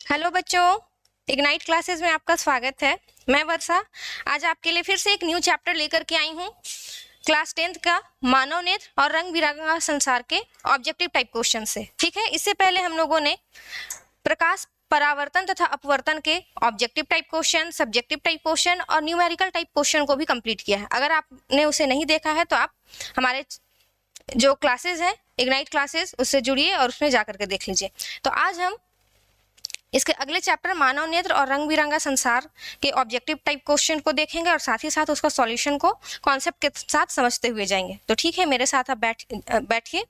Hello बच्चों, ignite classes में आपका स्वागत है। मैं वर्षा आज आपके लिए फिर से एक न्यू चैप्टर लेकर के आई हूँ। क्लास 10th का मानव नेत्र और रंग बिरंगा संसार के ऑब्जेक्टिव टाइप क्वेश्चन से। ठीक है, इससे पहले हम लोगों ने प्रकाश परावर्तन तथा अपवर्तन के objective type question, subjective type question और न्यूमेरिकल टाइप क्वेश्चन को भी कंप्लीट किया है। अगर आपने उसे नहीं देखा है तो आप हमारे जो क्लासेस है इग्नाइट क्लासेस उससे जुड़िए और उसमें जाकर के देख लीजिए। तो आज हम इसके अगले चैप्टर मानव नेत्र और रंग बिरंगा संसार के ऑब्जेक्टिव टाइप क्वेश्चन को देखेंगे और साथ ही साथ उसका सॉल्यूशन को कॉन्सेप्ट के साथ समझते हुए जाएंगे। तो ठीक है, मेरे साथ आप बैठिए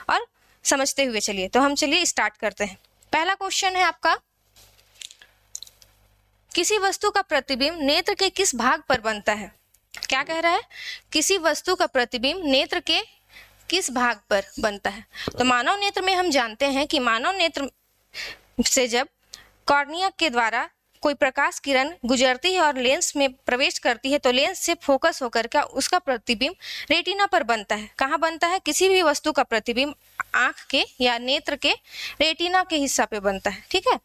और समझते हुए चलिए। तो हम चलिए स्टार्ट करते हैं। पहला क्वेश्चन है आपका, किसी वस्तु का प्रतिबिंब नेत्र के किस भाग पर बनता है? क्या कह रहा है? किसी वस्तु का प्रतिबिंब नेत्र के किस भाग पर बनता है? तो मानव नेत्र में हम जानते हैं कि मानव नेत्र से जब कॉर्निया के द्वारा कोई प्रकाश किरण गुजरती है और लेंस में प्रवेश करती है तो लेंस से फोकस होकर के उसका प्रतिबिंब रेटिना पर बनता है। कहाँ बनता है? किसी भी वस्तु का प्रतिबिंब आंख के या नेत्र के रेटिना के हिस्सा पे बनता है। ठीक है,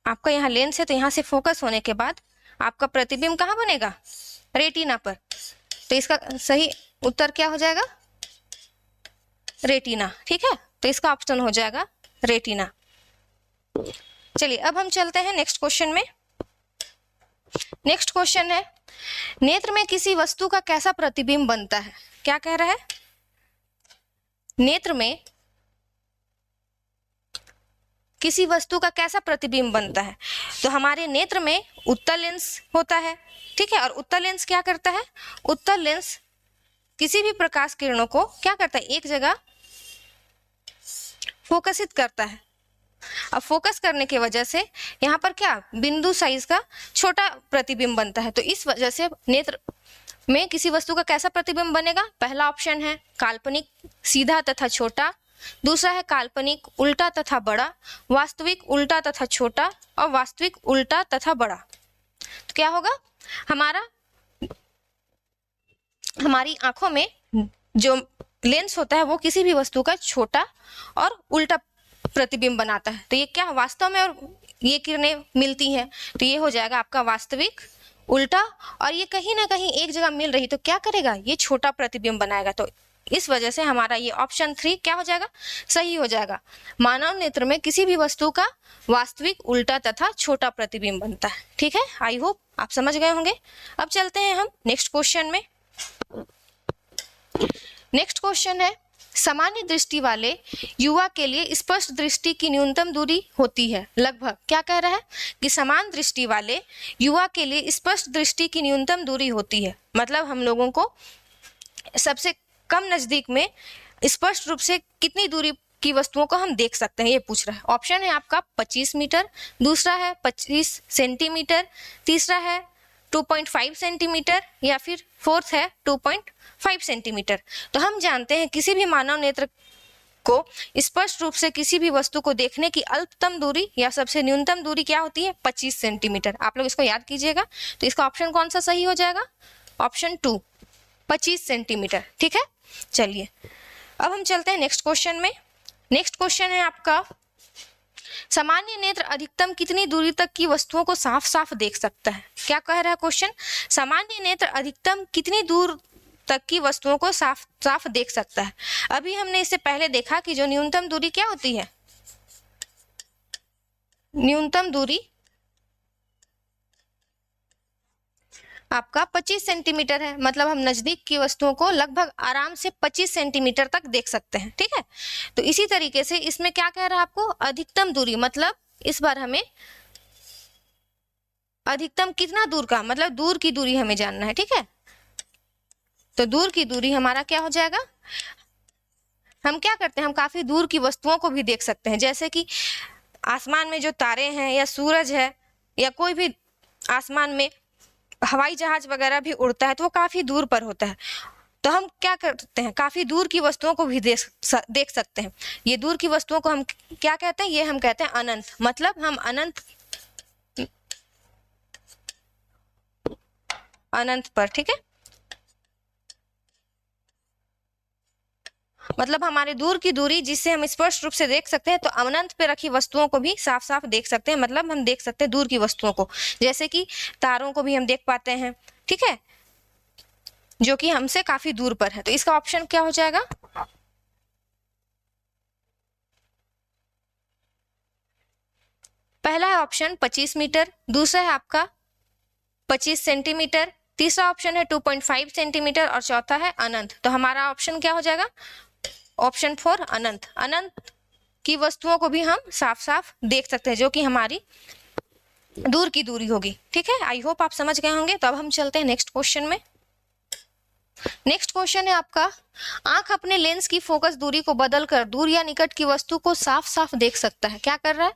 आपका यहाँ लेंस है तो यहाँ से फोकस होने के बाद आपका प्रतिबिंब कहाँ बनेगा? रेटिना पर। तो इसका सही उत्तर क्या हो जाएगा? रेटिना। ठीक है, तो इसका ऑप्शन हो जाएगा रेटिना। चलिए अब हम चलते हैं नेक्स्ट क्वेश्चन में। नेक्स्ट क्वेश्चन है, नेत्र में किसी वस्तु का कैसा प्रतिबिंब बनता है? क्या कह रहा है? नेत्र में किसी वस्तु का कैसा प्रतिबिंब बनता है? तो हमारे नेत्र में उत्तल लेंस होता है। ठीक है, और उत्तल लेंस क्या करता है? उत्तल लेंस किसी भी प्रकाश किरणों को क्या करता है? एक जगह फोकसित करता है। अब फोकस करने की वजह से यहाँ पर क्या बिंदु साइज का छोटा प्रतिबिंब बनता है। तो इस वजह से नेत्र में किसी वस्तु का कैसा प्रतिबिंब बनेगा? पहला ऑप्शन है काल्पनिक सीधा तथा छोटा, दूसरा है काल्पनिक उल्टा तथा बड़ा, वास्तविक उल्टा तथा छोटा और वास्तविक उल्टा तथा बड़ा। तो क्या होगा? हमारी आंखों में जो लेंस होता है वो किसी भी वस्तु का छोटा और उल्टा प्रतिबिंब बनाता है। तो ये क्या वास्तव में और ये किरणें मिलती हैं तो ये हो जाएगा आपका वास्तविक उल्टा, और ये कहीं ना कहीं एक जगह मिल रही तो क्या करेगा? ये छोटा प्रतिबिंब बनाएगा। तो इस वजह से हमारा ये ऑप्शन 3 क्या हो जाएगा? सही हो जाएगा। मानव नेत्र में किसी भी वस्तु का वास्तविक उल्टा तथा छोटा प्रतिबिंब बनता है। ठीक है, आई होप आप समझ गए होंगे। अब चलते हैं हम नेक्स्ट क्वेश्चन में। नेक्स्ट क्वेश्चन है, सामान्य दृष्टि वाले युवा के लिए स्पष्ट दृष्टि की न्यूनतम दूरी होती है लगभग। क्या कह रहा है? कि समान दृष्टि वाले युवा के लिए स्पष्ट दृष्टि की न्यूनतम दूरी होती है, मतलब हम लोगों को सबसे कम नजदीक में स्पष्ट रूप से कितनी दूरी की वस्तुओं को हम देख सकते हैं, ये पूछ रहा है। ऑप्शन है आपका 25 मीटर, दूसरा है 25 सेंटीमीटर, तीसरा है 2.5 सेंटीमीटर या फिर फोर्थ है 2.5 सेंटीमीटर। तो हम जानते हैं किसी भी मानव नेत्र को स्पष्ट रूप से किसी भी वस्तु को देखने की अल्पतम दूरी या सबसे न्यूनतम दूरी क्या होती है? 25 सेंटीमीटर। आप लोग इसको याद कीजिएगा। तो इसका ऑप्शन कौन सा सही हो जाएगा? Option 2, 25 centimetre. ठीक है, चलिए अब हम चलते हैं नेक्स्ट क्वेश्चन में। नेक्स्ट क्वेश्चन है आपका, सामान्य नेत्र अधिकतम कितनी दूरी तक की वस्तुओं को साफ साफ देख सकता है? क्या कह रहा है क्वेश्चन? सामान्य नेत्र अधिकतम कितनी दूर तक की वस्तुओं को साफ साफ देख सकता है? अभी हमने इससे पहले देखा कि जो न्यूनतम दूरी क्या होती है? न्यूनतम दूरी आपका 25 सेंटीमीटर है, मतलब हम नजदीक की वस्तुओं को लगभग आराम से 25 सेंटीमीटर तक देख सकते हैं। ठीक है, तो इसी तरीके से इसमें क्या कह रहा है आपको? अधिकतम दूरी, मतलब इस बार हमें अधिकतम कितना दूर का, मतलब दूर की दूरी हमें जानना है। ठीक है, तो दूर की दूरी हमारा क्या हो जाएगा? हम क्या करते हैं, हम काफी दूर की वस्तुओं को भी देख सकते हैं, जैसे कि आसमान में जो तारे हैं या सूरज है या कोई भी आसमान में हवाई जहाज वगैरह भी उड़ता है तो वो काफी दूर पर होता है। तो हम क्या करते हैं, काफी दूर की वस्तुओं को भी देख सकते हैं। ये दूर की वस्तुओं को हम क्या कहते हैं? ये हम कहते हैं अनंत, मतलब हम अनंत पर। ठीक है, मतलब हमारे दूर की दूरी जिससे हम स्पष्ट रूप से देख सकते हैं, तो अनंत पे रखी वस्तुओं को भी साफ साफ देख सकते हैं, मतलब हम देख सकते हैं दूर की वस्तुओं को, जैसे कि तारों को भी हम देख पाते हैं, ठीक है, जो कि हमसे काफी दूर पर है। तो इसका ऑप्शन क्या हो जाएगा? पहला है ऑप्शन 25 मीटर, दूसरा है आपका 25 सेंटीमीटर, तीसरा ऑप्शन है 2.5 सेंटीमीटर और चौथा है अनंत। तो हमारा ऑप्शन क्या हो जाएगा? ऑप्शन 4 अनंत। अनंत की वस्तुओं को भी हम साफ साफ देख सकते हैं, जो कि हमारी दूर की दूरी होगी, ठीक है। आई होप आप समझ गए होंगे। तो अब हम चलते हैं नेक्स्ट क्वेश्चन में। नेक्स्ट क्वेश्चन है आपका, आंख अपने लेंस की फोकस दूरी को बदलकर दूर या निकट की वस्तु को साफ साफ देख सकता है। क्या कर रहा है?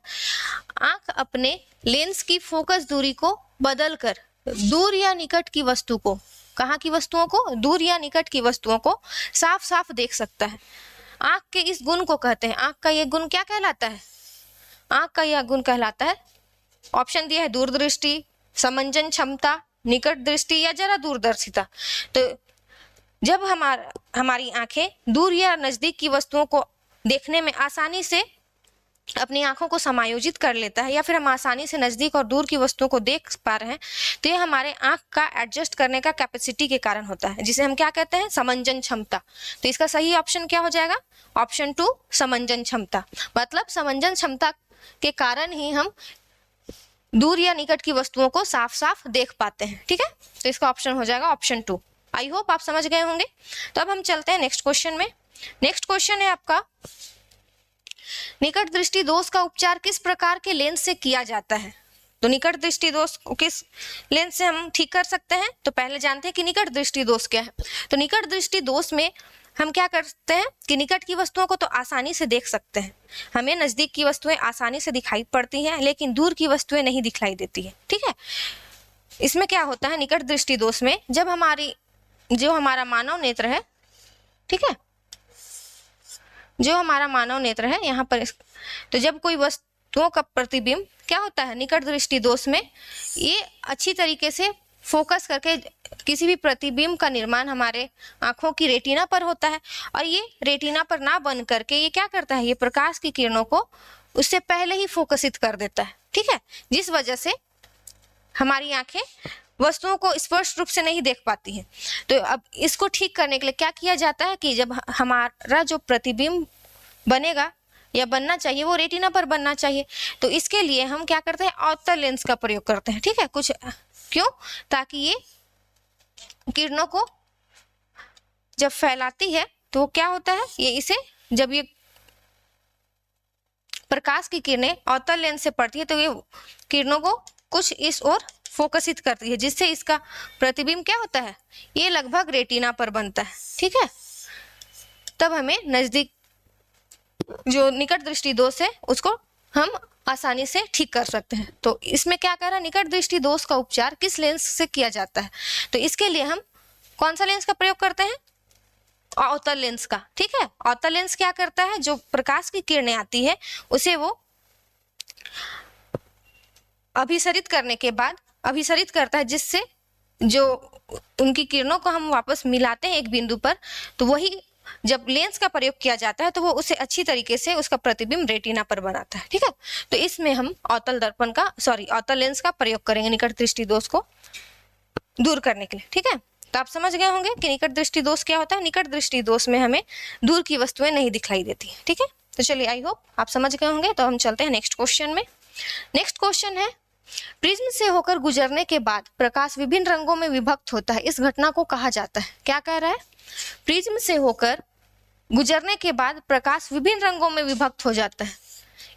आंख अपने लेंस की फोकस दूरी को बदलकर दूर या निकट की वस्तु को, कहाँ की वस्तुओं को? दूर या निकट की वस्तुओं को साफ साफ देख सकता है। आंख के इस गुण को कहते हैं, आंख का यह गुण क्या कहलाता है? आंख का यह गुण कहलाता है, ऑप्शन दिया है दूरदृष्टि, समंजन क्षमता, निकट दृष्टि या जरा दूरदर्शिता। तो जब हमारी आंखें दूर या नजदीक की वस्तुओं को देखने में आसानी से अपनी आंखों को समायोजित कर लेता है, या फिर हम आसानी से नजदीक और दूर की वस्तुओं को देख पा रहे हैं, तो ये हमारे आंख का एडजस्ट करने का कैपेसिटी के कारण होता है, जिसे हम क्या कहते हैं? समंजन क्षमता। तो इसका सही ऑप्शन क्या हो जाएगा? ऑप्शन 2 समंजन क्षमता। मतलब समंजन क्षमता के कारण ही हम दूर या निकट की वस्तुओं को साफ साफ देख पाते हैं, ठीक है। तो इसका ऑप्शन हो जाएगा ऑप्शन 2। आई होप आप समझ गए होंगे। तो अब हम चलते हैं नेक्स्ट क्वेश्चन में। नेक्स्ट क्वेश्चन है आपका, निकट दृष्टि दोष का उपचार किस प्रकार के लेंस से किया जाता है? तो निकट दृष्टि दोष को किस लेंस से हम ठीक कर सकते हैं? तो पहले जानते हैं कि निकट दृष्टि दोष क्या है। तो निकट दृष्टि दोष में हम क्या करते हैं कि निकट की वस्तुओं को तो आसानी से देख सकते हैं, हमें नजदीक की वस्तुएं आसानी से दिखाई पड़ती हैं, लेकिन दूर की वस्तुएं नहीं दिखाई देती है, ठीक है। इसमें क्या होता है निकट दृष्टि दोष में, जब जो हमारा मानव नेत्र है, ठीक है, जो हमारा मानव नेत्र है यहाँ पर, तो जब कोई वस्तुओं का प्रतिबिंब क्या होता है निकट दृष्टि दोष में, ये अच्छी तरीके से फोकस करके किसी भी प्रतिबिंब का निर्माण हमारे आंखों की रेटिना पर होता है, और ये रेटिना पर ना बन करके ये क्या करता है, ये प्रकाश की किरणों को उससे पहले ही फोकसित कर देता है, ठीक है, जिस वजह से हमारी आंखें वस्तुओं को स्पष्ट रूप से नहीं देख पाती हैं। तो अब इसको ठीक करने के लिए क्या किया जाता है कि जब हमारा जो प्रतिबिंब बनेगा या बनना चाहिए वो रेटिना पर बनना चाहिए, तो इसके लिए हम क्या करते हैं, अवतल लेंस का प्रयोग करते हैं, ठीक है। कुछ क्यों? ताकि ये किरणों को जब फैलाती है तो क्या होता है, ये इसे जब ये प्रकाश की किरणें अवतल लेंस से पड़ती है तो ये किरणों को कुछ इस ओर फोकसित करती है, जिससे इसका प्रतिबिंब क्या होता है, ये लगभग रेटिना पर बनता है, ठीक है। तब हमें नजदीक जो निकट दृष्टि दोष है उसको हम आसानी से ठीक कर सकते हैं। तो इसमें क्या कर रहा है, निकट दृष्टि दोष का उपचार किस लेंस से किया जाता है? तो इसके लिए हम कौन सा लेंस का प्रयोग करते हैं? अवतल लेंस का, ठीक है। अवतल लेंस क्या करता है, जो प्रकाश की किरणें आती है उसे वो अभिसरित करने के बाद अभिसरित करता है, जिससे जो उनकी किरणों को हम वापस मिलाते हैं एक बिंदु पर, तो वही जब लेंस का प्रयोग किया जाता है तो वो उसे अच्छी तरीके से उसका प्रतिबिंब रेटिना पर बनाता है, ठीक है। तो इसमें हम अवतल लेंस का प्रयोग करेंगे निकट दृष्टि दोष को दूर करने के लिए, ठीक है। तो आप समझ गए होंगे कि निकट दृष्टि दोष क्या होता है। निकट दृष्टि दोष में हमें दूर की वस्तुएं नहीं दिखाई देती, ठीक है। तो चलिए, आई होप आप समझ गए होंगे। तो हम चलते हैं नेक्स्ट क्वेश्चन में। नेक्स्ट क्वेश्चन है, प्रिज्म से होकर गुजरने के बाद प्रकाश विभिन्न रंगों में विभक्त होता है, इस घटना को कहा जाता है? क्या कह रहा है, प्रिज्म से होकर गुजरने के बाद प्रकाश विभिन्न रंगों में विभक्त हो जाता है,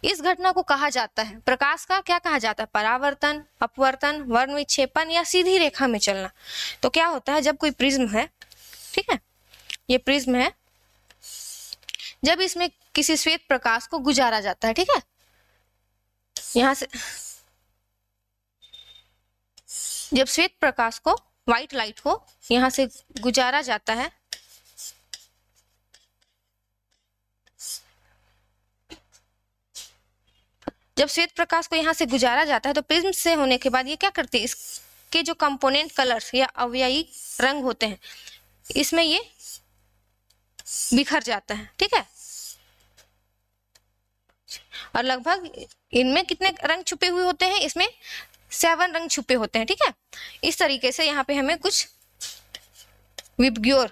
इस घटना को कहा जाता है, प्रकाश का क्या कहा जाता है, परावर्तन, अपवर्तन, वर्ण विक्षेपण या सीधी रेखा में चलना। तो क्या होता है, जब कोई प्रिज्म है, ठीक है, ये प्रिज्म है, जब इसमें किसी श्वेत प्रकाश को गुजारा जाता है, ठीक है, यहां से जब श्वेत प्रकाश को, व्हाइट लाइट को यहां से गुजारा जाता है, जब श्वेत प्रकाश को यहां से गुजारा जाता है तो प्रिज्म से होने के बाद ये क्या करती है, इसके जो कंपोनेंट कलर्स या अवयवी रंग होते हैं, इसमें ये बिखर जाता है, ठीक है। और लगभग इनमें कितने रंग छुपे हुए होते हैं, इसमें 7 रंग छुपे होते हैं, ठीक है। इस तरीके से यहाँ पे हमें कुछ विबग्योर,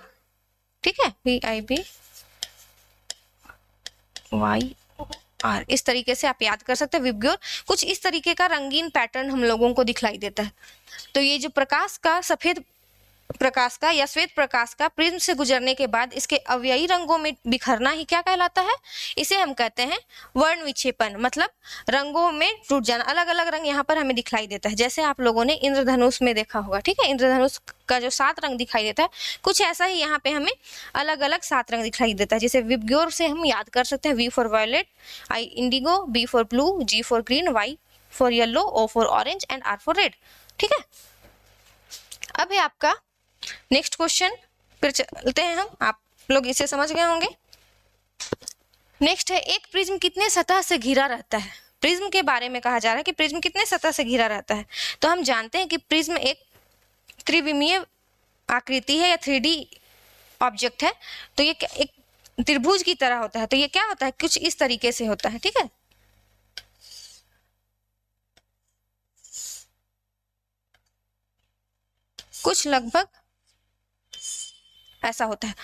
ठीक है, VIBGYOR, इस तरीके से आप याद कर सकते हैं। विबग्योर कुछ इस तरीके का रंगीन पैटर्न हम लोगों को दिखलाई देता है। तो ये जो प्रकाश का, सफेद प्रकाश का या श्वेत प्रकाश का प्रिज्म से गुजरने के बाद इसके अवयवी रंगों में बिखरना ही क्या कहलाता है, इसे हम कहते हैं वर्ण विक्षेपण, मतलब रंगों में टूट जाना। अलग अलग रंग यहाँ पर हमें दिखलाई देता है, जैसे आप लोगों ने इंद्रधनुष में देखा होगा, ठीक है। इंद्रधनुष का जो 7 रंग दिखाई देता है, कुछ ऐसा ही यहाँ पे हमें अलग अलग 7 रंग दिखाई देता है। जैसे विबग्योर से हम याद कर सकते हैं, V for violet, I indigo, B for blue, G for green, Y for yellow, O for orange and R for red, ठीक है। अब है आपका नेक्स्ट क्वेश्चन, फिर चलते हैं हम, आप लोग इसे समझ गए होंगे। नेक्स्ट है, एक प्रिज्म कितने सतह से घिरा रहता है। प्रिज्म के बारे में कहा जा रहा है कि प्रिज्म कितने सतह से घिरा रहता है। तो हम जानते हैं कि प्रिज्म एक त्रिविमीय आकृति है या 3D ऑब्जेक्ट है। तो ये एक त्रिभुज की तरह होता है। तो ये क्या होता है, कुछ इस तरीके से होता है, ठीक है। कुछ लगभग ऐसा होता है।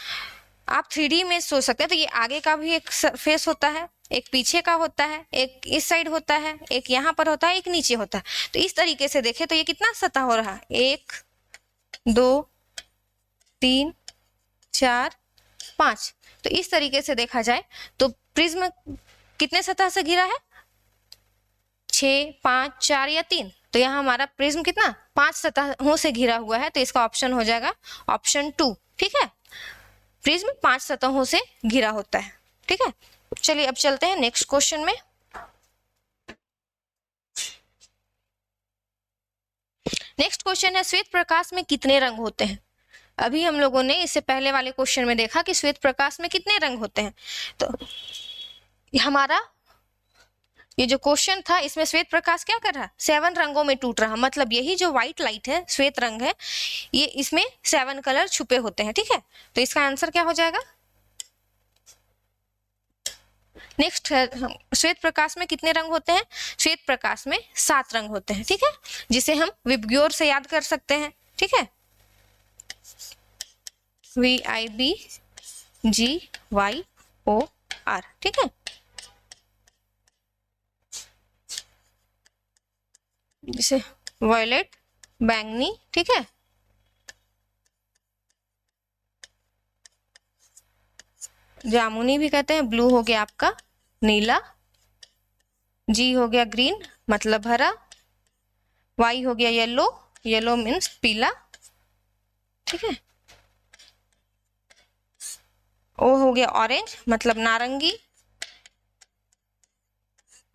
आप 3D में सोच सकते हैं। तो ये आगे का भी एक फेस होता है, एक पीछे का होता है, एक इस साइड होता है, एक यहाँ पर होता है, एक नीचे होता है। तो इस तरीके से देखें तो ये कितना सतह हो रहा है, 1 2 3 4 5। तो इस तरीके से देखा जाए तो प्रिज्म कितने सतह से घिरा है, 6 5 4 या 3। तो यहाँ हमारा प्रिज्म कितना 5 सतहों से घिरा हुआ है। तो इसका ऑप्शन हो जाएगा ऑप्शन 2, ठीक है। प्रिज्म 5 सतहों से घिरा होता है, ठीक है। चलिए अब चलते हैं नेक्स्ट क्वेश्चन में। नेक्स्ट क्वेश्चन है, श्वेत प्रकाश में कितने रंग होते हैं। अभी हम लोगों ने इससे पहले वाले क्वेश्चन में देखा कि श्वेत प्रकाश में कितने रंग होते हैं। तो हमारा ये जो क्वेश्चन था, इसमें श्वेत प्रकाश क्या कर रहा है, 7 रंगों में टूट रहा। मतलब यही जो व्हाइट लाइट है, श्वेत रंग है, ये इसमें 7 कलर छुपे होते हैं, ठीक है। तो इसका आंसर क्या हो जाएगा। नेक्स्ट है, श्वेत प्रकाश में कितने रंग होते हैं। श्वेत प्रकाश में 7 रंग होते हैं, ठीक है, जिसे हम विबग्योर से याद कर सकते हैं, ठीक है। VIBGYOR, ठीक है। जैसे वायलेट, बैंगनी, ठीक है, जामुनी भी कहते हैं, ब्लू हो गया आपका नीला, G हो गया ग्रीन मतलब हरा, Y हो गया येलो, येलो मीन्स पीला, ठीक है, O हो गया ऑरेंज मतलब नारंगी,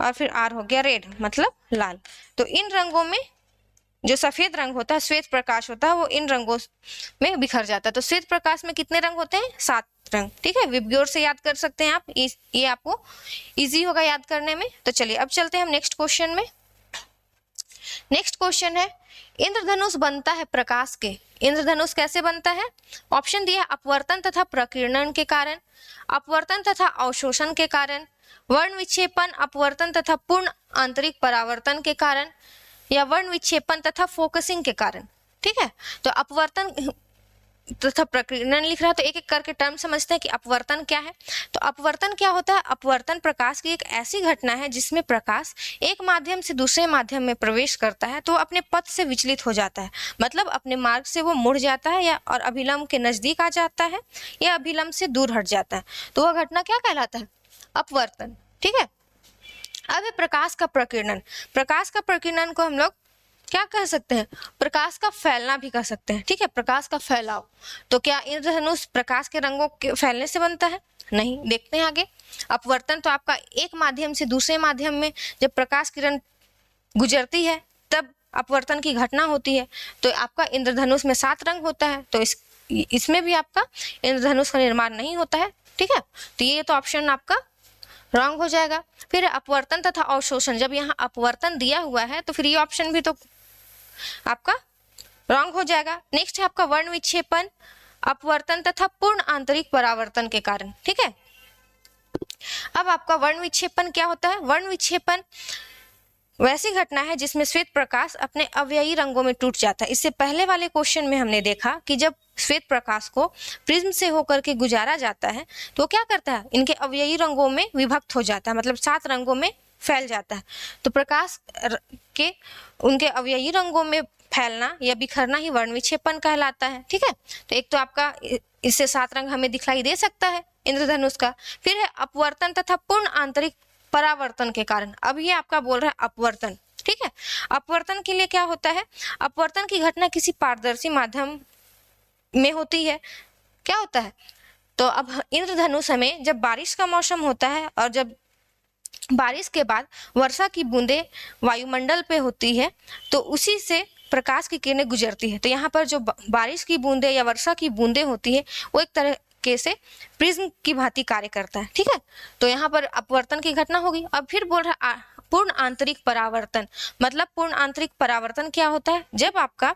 और फिर R हो गया रेड मतलब लाल। तो इन रंगों में जो सफेद रंग होता है, श्वेत प्रकाश होता है, वो इन रंगों में बिखर जाता है। तो श्वेत प्रकाश में कितने रंग होते हैं, 7 रंग, ठीक है। विबग्योर से याद कर सकते हैं आप, ये आपको इजी होगा याद करने में। तो चलिए अब चलते हैं हम नेक्स्ट क्वेश्चन में। नेक्स्ट क्वेश्चन है, इंद्रधनुष बनता है प्रकाश के। इंद्रधनुष कैसे बनता है। ऑप्शन दिया है, अपवर्तन तथा प्रकीर्णन के कारण, अपवर्तन तथा अवशोषण के कारण, वर्ण विक्षेपण, अपवर्तन तथा पूर्ण आंतरिक परावर्तन के कारण, या वर्ण विक्षेपण तथा फोकसिंग के कारण, ठीक है। तो अपवर्तन तथा प्रकीर्णन लिख रहा है, तो एक एक करके टर्म समझते हैं कि अपवर्तन क्या है। तो अपवर्तन क्या होता है। अपवर्तन प्रकाश की एक ऐसी घटना है जिसमें प्रकाश एक माध्यम से दूसरे माध्यम में प्रवेश करता है तो अपने पथ से विचलित हो जाता है, मतलब अपने मार्ग से वो मुड़ जाता है या और अभिलंब के नजदीक आ जाता है या अभिलंब से दूर हट जाता है। तो वह घटना क्या कहलाता है, अपवर्तन, ठीक है। अब है प्रकाश का प्रकीर्णन। प्रकाश का प्रकीर्णन को हम लोग क्या कह सकते हैं, प्रकाश का फैलना भी कह सकते हैं, ठीक है, प्रकाश का फैलाव। तो क्या इंद्रधनुष प्रकाश के रंगों के फैलने से बनता है, नहीं। देखते हैं आगे। अपवर्तन तो आपका एक माध्यम से दूसरे माध्यम में जब प्रकाश किरण गुजरती है तब अपवर्तन की घटना होती है। तो आपका इंद्रधनुष में 7 रंग होता है, तो इसमें भी आपका इंद्रधनुष का निर्माण नहीं होता है, ठीक है। तो ये तो ऑप्शन आपका रॉन्ग हो जाएगा। फिर अपवर्तन तथा अवशोषण, जब यहाँ अपवर्तन दिया हुआ है तो फिर ये ऑप्शन भी तो आपका रॉन्ग हो जाएगा। नेक्स्ट है आपका वर्ण विक्षेपण, अपवर्तन तथा पूर्ण आंतरिक परावर्तन के कारण। ठीक है, अब आपका वर्ण विक्षेपण क्या होता है? वर्ण विक्षेपण वैसी घटना है जिसमें श्वेत प्रकाश अपने अवयवी रंगों में टूट जाता है। इससे पहले वाले क्वेश्चन में हमने देखा कि जब श्वेत प्रकाश को प्रिज्म से होकर के गुजारा जाता है तो क्या करता है, इनके अवयवी रंगों में विभक्त हो जाता है, मतलब 7 रंगों में फैल जाता है। तो प्रकाश के उनके अवयवी रंगों में फैलना या बिखरना ही वर्ण विक्षेपण कहलाता है। ठीक है, तो एक तो आपका इससे 7 रंग हमें दिखाई दे सकता है इंद्रधनुष का। फिर है अपवर्तन तथा पूर्ण आंतरिक परावर्तन के कारण। अब ये आपका बोल रहा है अपवर्तन। ठीक है, अपवर्तन के लिए क्या होता है? अपवर्तन की घटना किसी पारदर्शी माध्यम में होती है। क्या होता है? तो अब इंद्रधनुष हमें जब बारिश का मौसम होता है और जब बारिश के बाद वर्षा की बूंदें वायुमंडल पे होती है तो उसी से प्रकाश की किरणें गुजरती है। तो यहाँ पर जो बारिश की बूंदें या वर्षा की बूंदें होती है वो एक तरह से प्रिज्म की भांति कार्य करता है। ठीक है, तो यहाँ पर अपवर्तन की घटना होगी। अब फिर बोल रहा है पूर्ण आंतरिक परावर्तन। मतलब पूर्ण आंतरिक परावर्तन क्या होता है? जब आपका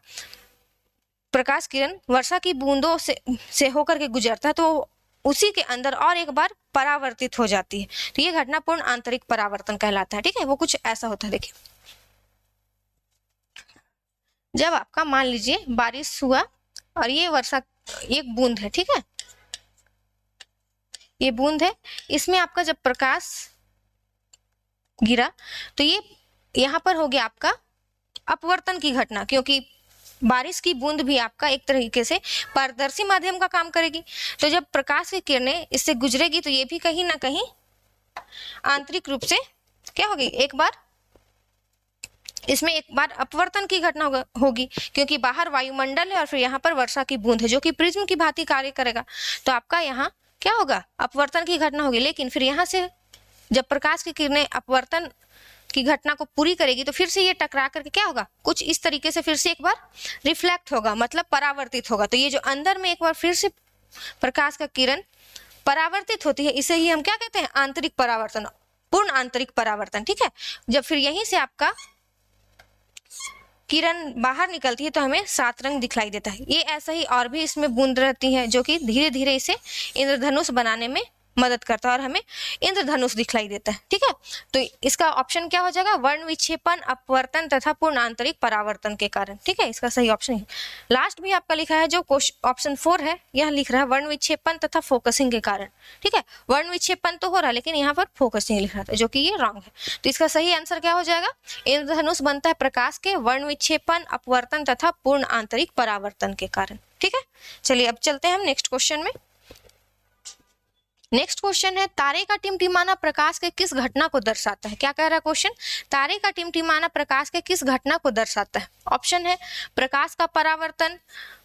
प्रकाश किरण वर्षा की बूंदों से होकर के गुजरता है तो उसी के अंदर और एक बार परावर्तित हो जाती है। तो ये घटना पूर्ण आंतरिक परावर्तन कहलाता है। ठीक है, वो कुछ ऐसा होता है। देखिए, जब आपका मान लीजिए बारिश हुआ और ये वर्षा एक बूंद है। ठीक है, ये बूंद है, इसमें आपका जब प्रकाश गिरा तो ये यहाँ पर हो गया आपका अपवर्तन की घटना, क्योंकि बारिश की बूंद भी आपका एक तरीके से पारदर्शी माध्यम का काम करेगी। तो जब प्रकाश की किरणें इससे गुजरेगी तो ये भी कहीं ना कहीं आंतरिक रूप से क्या होगी, एक बार इसमें एक बार अपवर्तन की घटना होगी, क्योंकि बाहर वायुमंडल है और फिर यहाँ पर वर्षा की बूंद है जो कि प्रिज्म की भांति कार्य करेगा। तो आपका यहाँ क्या होगा, अपवर्तन की घटना होगी। लेकिन फिर यहाँ से जब प्रकाश की किरणें अपवर्तन की घटना को पूरी करेगी तो फिर से ये टकरा करके क्या होगा, कुछ इस तरीके से फिर से एक बार रिफ्लेक्ट होगा, मतलब परावर्तित होगा। तो ये जो अंदर में एक बार फिर से प्रकाश का किरण परावर्तित होती है, इसे ही हम क्या कहते हैं, आंतरिक परावर्तन, पूर्ण आंतरिक परावर्तन। ठीक है, जब फिर यहीं से आपका किरण बाहर निकलती है तो हमें 7 रंग दिखलाई देता है। ये ऐसा ही और भी इसमें बूंद रहती है जो कि धीरे धीरे इसे इंद्रधनुष बनाने में मदद करता है और हमें इंद्रधनुष दिखलाई देता है। ठीक है, तो इसका ऑप्शन क्या हो जाएगा, वर्ण विक्षेपण, अपवर्तन तथा पूर्ण आंतरिक परावर्तन के कारण। ठीक है, इसका सही ऑप्शन है। लास्ट भी आपका लिखा है जो ऑप्शन 4 है, यह लिख रहा है वर्ण विक्षेपण तथा फोकसिंग के कारण। ठीक है, वर्ण विक्षेपण तो हो रहा है लेकिन यहाँ पर फोकसिंग लिख रहा था जो कि ये रॉन्ग है। तो इसका सही आंसर क्या हो जाएगा, इंद्रधनुष बनता है प्रकाश के वर्ण विक्षेपण, अपवर्तन तथा पूर्ण आंतरिक परावर्तन के कारण। ठीक है, चलिए अब चलते हैं हम नेक्स्ट क्वेश्चन में। नेक्स्ट क्वेश्चन है तारे का टिमटिमाना प्रकाश के किस घटना को दर्शाता है। क्या कह रहा है क्वेश्चन, तारे का टिमटिमाना प्रकाश के किस घटना को दर्शाता है। ऑप्शन है प्रकाश का परावर्तन,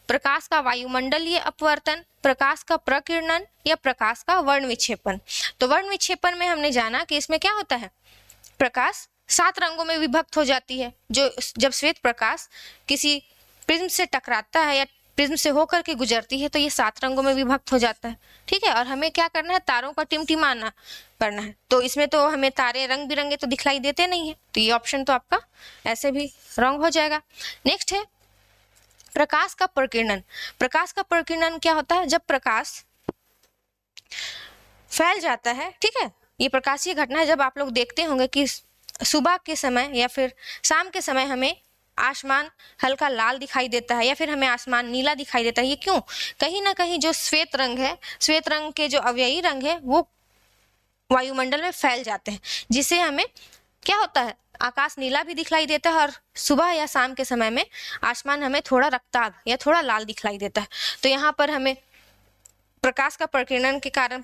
प्रकाश का वायुमंडलीय अपवर्तन, प्रकाश का प्रकीर्णन या प्रकाश का वर्ण विक्षेपण। तो वर्ण विक्षेपण में हमने जाना कि इसमें क्या होता है, प्रकाश 7 रंगों में विभक्त हो जाती है। जो जब श्वेत प्रकाश किसी प्रिज्म से टकराता है या प्रिज्म से होकर के गुजरती है तो ये 7 रंगों में विभक्त हो जाता है। ठीक है, और हमें क्या करना है, तारों का टिमटिमाना करना है। तो इसमें तो हमें तारे रंग बिरंगे तो दिखलाई देते नहीं है, तो ये ऑप्शन तो आपका ऐसे भी रॉन्ग हो जाएगा। नेक्स्ट है प्रकाश का प्रकीर्णन। प्रकाश का प्रकीर्णन क्या होता है, जब प्रकाश फैल जाता है। ठीक है, ये प्रकाशीय घटना है। जब आप लोग देखते होंगे कि सुबह के समय या फिर शाम के समय हमें आसमान हल्का लाल दिखाई देता है या फिर हमें आसमान नीला दिखाई देता है, ये क्यों, कहीं ना कहीं जो श्वेत रंग है, श्वेत रंग के जो अवयवी रंग है वो वायुमंडल में फैल जाते हैं, जिससे हमें क्या होता है, आकाश नीला भी दिखलाई देता है और सुबह या शाम के समय में आसमान हमें थोड़ा रक्ताभ या थोड़ा लाल दिखलाई देता है। तो यहाँ पर हमें प्रकाश का प्रकीर्णन के कारण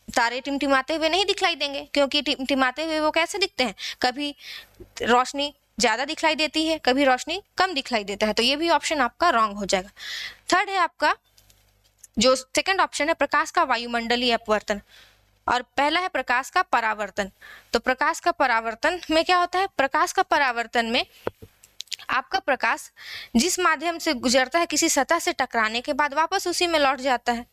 तारे टिमटिमाते हुए नहीं दिखलाई देंगे, क्योंकि टिमटिमाते हुए वो कैसे दिखते हैं, कभी रोशनी ज्यादा दिखलाई देती है, कभी रोशनी कम दिखलाई देता है। तो ये भी ऑप्शन आपका रॉन्ग हो जाएगा। थर्ड है आपका जो सेकंड ऑप्शन है प्रकाश का वायुमंडलीय अपवर्तन और पहला है प्रकाश का परावर्तन। तो प्रकाश का परावर्तन में क्या होता है, प्रकाश का परावर्तन में आपका प्रकाश जिस माध्यम से गुजरता है किसी सतह से टकराने के बाद वापस उसी में लौट जाता है।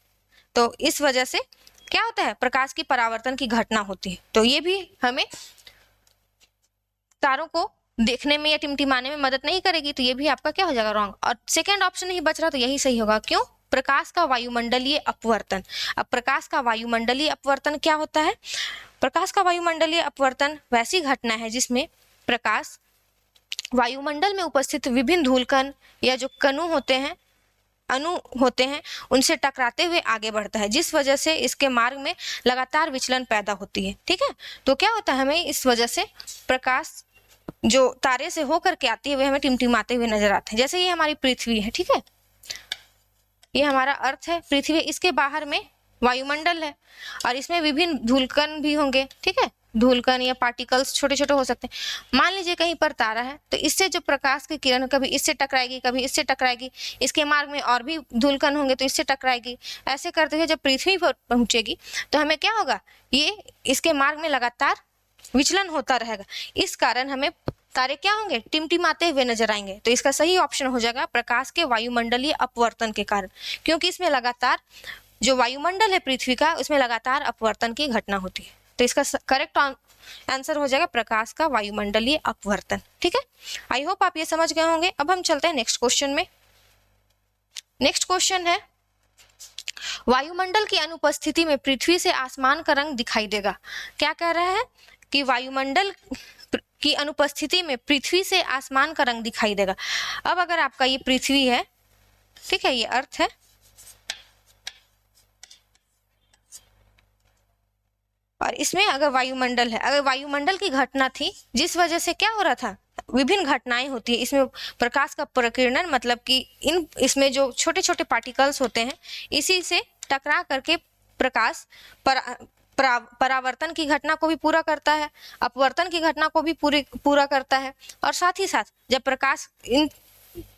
तो इस वजह से क्या होता है, प्रकाश की परावर्तन की घटना होती है। तो ये भी हमें तारों को देखने में या टिमटिमाने में मदद नहीं करेगी, तो ये भी आपका क्या हो जाएगा, रॉन्ग। और सेकंड ऑप्शन ही बच रहा तो यही सही होगा। क्यों, प्रकाश का वायुमंडलीय अपवर्तन। अब प्रकाश का वायुमंडलीय अपवर्तन क्या होता है? प्रकाश का वायुमंडलीय अपवर्तन वैसी घटना है जिसमें प्रकाश वायुमंडल में उपस्थित विभिन्न धूलकण या जो अणु होते हैं उनसे टकराते हुए आगे बढ़ता है, जिस वजह से इसके मार्ग में लगातार विचलन पैदा होती है। ठीक है, तो क्या होता है, हमें इस वजह से प्रकाश जो तारे से होकर के आती है वे हमें टिमटिमाते हुए नजर आते हैं। जैसे ये हमारी पृथ्वी है, ठीक है, ये हमारा अर्थ है, पृथ्वी, इसके बाहर में वायुमंडल है और इसमें विभिन्न धूलकण भी होंगे। ठीक है, धूलकण या पार्टिकल्स छोटे छोटे हो सकते हैं। मान लीजिए कहीं पर तारा है तो इससे जो प्रकाश की किरण कभी इससे टकराएगी कभी इससे टकराएगी, इसके मार्ग में और भी धूलकण होंगे तो इससे टकराएगी। ऐसे करते हुए जब पृथ्वी पर पहुंचेगी तो हमें क्या होगा, ये इसके मार्ग में लगातार विचलन होता रहेगा। इस कारण हमें तारे क्या होंगे, टिमटिमाते हुए नजर आएंगे। तो इसका सही ऑप्शन हो जाएगा प्रकाश के वायुमंडलीय अपवर्तन के कारण, क्योंकि इसमें लगातार जो वायुमंडल है पृथ्वी का उसमें लगातार अपवर्तन की घटना होती है। तो इसका करेक्ट आंसर हो जाएगा प्रकाश का वायुमंडलीय अपवर्तन। ठीक है, आई होप आप ये समझ गए होंगे। अब हम चलते हैं नेक्स्ट क्वेश्चन में। नेक्स्ट क्वेश्चन है, वायुमंडल की अनुपस्थिति में पृथ्वी से आसमान का रंग दिखाई देगा। क्या कह रहा है कि वायुमंडल की अनुपस्थिति में पृथ्वी से आसमान का रंग दिखाई देगा। अब अगर आपका ये पृथ्वी है, ठीक है, ये अर्थ है और इसमें अगर वायुमंडल है, अगर वायुमंडल की घटना थी जिस वजह से क्या हो रहा था, विभिन्न घटनाएं होती है इसमें, प्रकाश का प्रकीर्णन, मतलब कि इसमें जो छोटे छोटे पार्टिकल्स होते हैं इसी से टकरा करके प्रकाश परावर्तन की घटना को भी पूरा करता है, अपवर्तन की घटना को भी पूरा करता है, और साथ ही साथ जब प्रकाश इन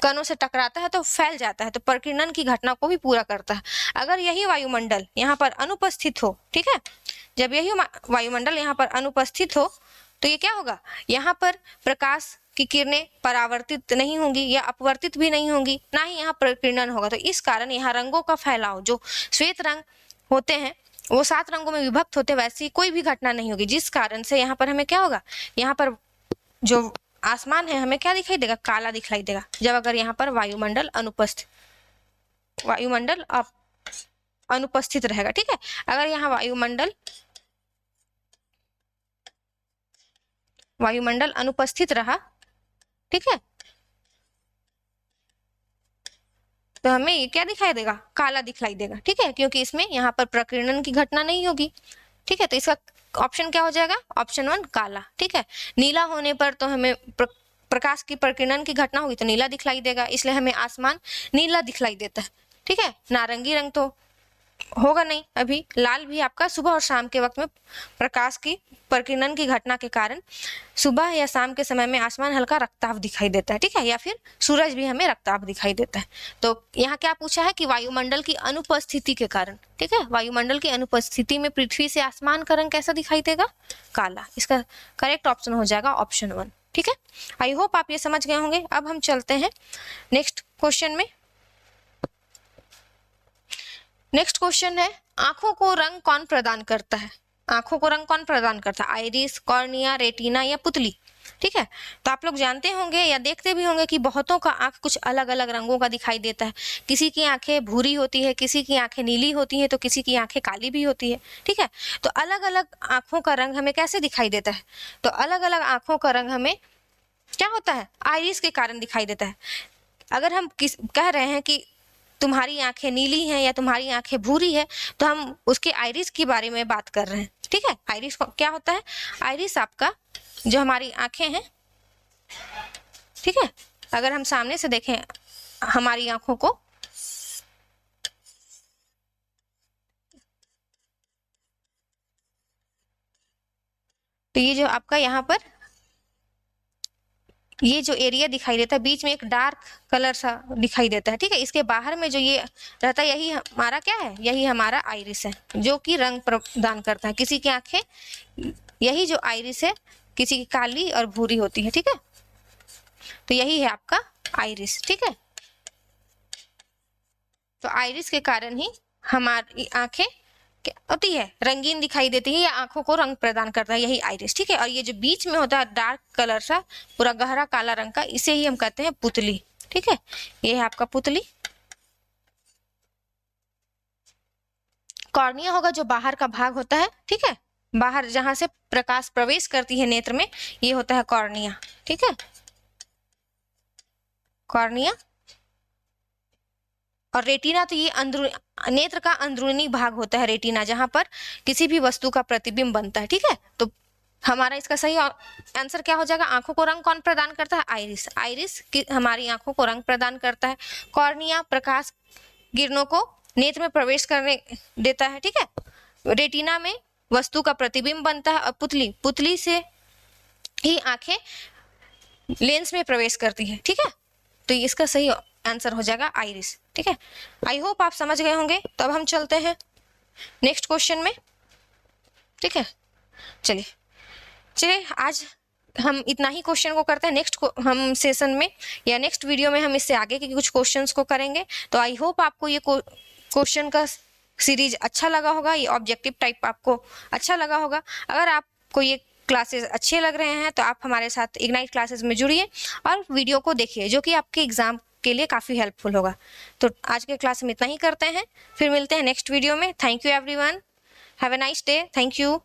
कणों से टकराता है तो फैल जाता है, तो प्रकीर्णन की घटना को भी पूरा करता है। अगर यही वायुमंडल यहाँ पर अनुपस्थित हो, ठीक है, जब यही वायुमंडल यहाँ पर अनुपस्थित हो तो ये क्या होगा, यहाँ पर प्रकाश की किरणें परावर्तित नहीं होंगी या अपवर्तित भी नहीं होंगी, ना ही यहाँ प्रकीर्णन होगा। तो इस कारण यहाँ रंगों का फैलाव, जो श्वेत रंग होते हैं वो 7 रंगों में विभक्त होते, वैसी कोई भी घटना नहीं होगी, जिस कारण से यहाँ पर हमें क्या होगा, यहाँ पर जो आसमान है हमें क्या दिखाई देगा, काला दिखाई देगा, जब अगर यहाँ पर वायुमंडल अनुपस्थित रहेगा। ठीक है, अगर यहाँ वायुमंडल अनुपस्थित रहा, ठीक है, तो हमें ये क्या दिखाई देगा, काला दिखाई देगा। ठीक है, क्योंकि इसमें यहाँ पर प्रकीर्णन की घटना नहीं होगी। ठीक है, तो इसका ऑप्शन क्या हो जाएगा, ऑप्शन 1 काला। ठीक है, नीला होने पर तो हमें प्रकाश की प्रकीर्णन की घटना होगी तो नीला दिखलाई देगा, इसलिए हमें आसमान नीला दिखलाई देता है। ठीक है, नारंगी रंग तो होगा नहीं, अभी लाल भी आपका सुबह और शाम के वक्त में प्रकाश की प्रकीर्णन की घटना के कारण सुबह या शाम के समय में आसमान हल्का रक्ताभ दिखाई देता है। ठीक है, या फिर सूरज भी हमें रक्ताभ दिखाई देता है। तो यहाँ क्या पूछा है कि वायुमंडल की अनुपस्थिति के कारण, ठीक है, वायुमंडल की अनुपस्थिति में पृथ्वी से आसमान का रंग कैसा दिखाई देगा, काला। इसका करेक्ट ऑप्शन हो जाएगा ऑप्शन 1। ठीक है, आई होप आप ये समझ गए होंगे। अब हम चलते हैं नेक्स्ट क्वेश्चन में। नेक्स्ट क्वेश्चन है, आंखों को रंग कौन प्रदान करता है? आंखों को रंग कौन प्रदान करता है, आइरिस, कॉर्निया, रेटिना या पुतली? ठीक है, तो आप लोग जानते होंगे या देखते भी होंगे कि बहुतों का आंख कुछ अलग अलग रंगों का दिखाई देता है। किसी की आंखें भूरी होती है, किसी की आंखें नीली होती है, तो किसी की आंखें काली भी होती है। ठीक है, तो अलग अलग आंखों का रंग हमें कैसे दिखाई देता है, तो अलग अलग आंखों का रंग हमें क्या होता है, आइरिस के कारण दिखाई देता है। अगर हम कह रहे हैं कि तुम्हारी आंखें नीली हैं या तुम्हारी आंखें भूरी है, तो हम उसके आइरिस के बारे में बात कर रहे हैं। ठीक है, आइरिस क्या होता है, आइरिस आपका जो हमारी आंखें हैं, ठीक है, अगर हम सामने से देखें हमारी आंखों को, तो ये जो आपका यहाँ पर ये जो एरिया दिखाई देता है, बीच में एक डार्क कलर सा दिखाई देता है। ठीक है, इसके बाहर में जो ये रहता है यही हमारा क्या है, यही हमारा आइरिस है जो कि रंग प्रदान करता है। किसी की आंखें, यही जो आइरिस है किसी की काली और भूरी होती है। ठीक है, तो यही है आपका आइरिस। ठीक है, तो आइरिस के कारण ही हमारी आंखें क्या होती है, रंगीन दिखाई देती है या आंखों को रंग प्रदान करता है, यही आइरिस। ठीक है, और ये जो बीच में होता है डार्क कलर सा पूरा गहरा काला रंग का, इसे ही हम कहते हैं पुतली। ठीक है, ये है आपका पुतली। कॉर्निया होगा जो बाहर का भाग होता है, ठीक है, बाहर जहां से प्रकाश प्रवेश करती है नेत्र में, ये होता है कॉर्निया, ठीक है, कॉर्निया। और रेटिना तो ये नेत्र का अंदरूनी भाग होता है रेटिना, जहां पर किसी भी वस्तु का प्रतिबिंब बनता है, ठीक है। तो हमारा इसका सही आंसर क्या हो जाएगा? आंखों को रंग कौन प्रदान करता है? आइरिस। आइरिस हमारी आंखों को रंग प्रदान करता है। कॉर्निया प्रकाश किरणों को नेत्र में प्रवेश करने देता है, ठीक है। रेटिना में वस्तु का प्रतिबिंब बनता है, और पुतली से ही आंखें लेंस में प्रवेश करती है, ठीक है। तो इसका सही आंसर हो जाएगा आइरिस, ठीक है। आई होप आप समझ गए होंगे। तो अब हम चलते हैं नेक्स्ट क्वेश्चन में, ठीक है। चलिए आज हम इतना ही क्वेश्चन को करते हैं। नेक्स्ट हम सेशन में या नेक्स्ट वीडियो में हम इससे आगे के कुछ क्वेश्चंस को करेंगे। तो आई होप आपको ये क्वेश्चन का सीरीज अच्छा लगा होगा, ये ऑब्जेक्टिव टाइप आपको अच्छा लगा होगा। अगर आपको ये क्लासेस अच्छे लग रहे हैं तो आप हमारे साथ इग्नाइट क्लासेस में जुड़िए और वीडियो को देखिए, जो कि आपके एग्जाम के लिए काफ़ी हेल्पफुल होगा। तो आज के क्लास में इतना ही करते हैं, फिर मिलते हैं नेक्स्ट वीडियो में। Thank you everyone, have a nice day, thank you.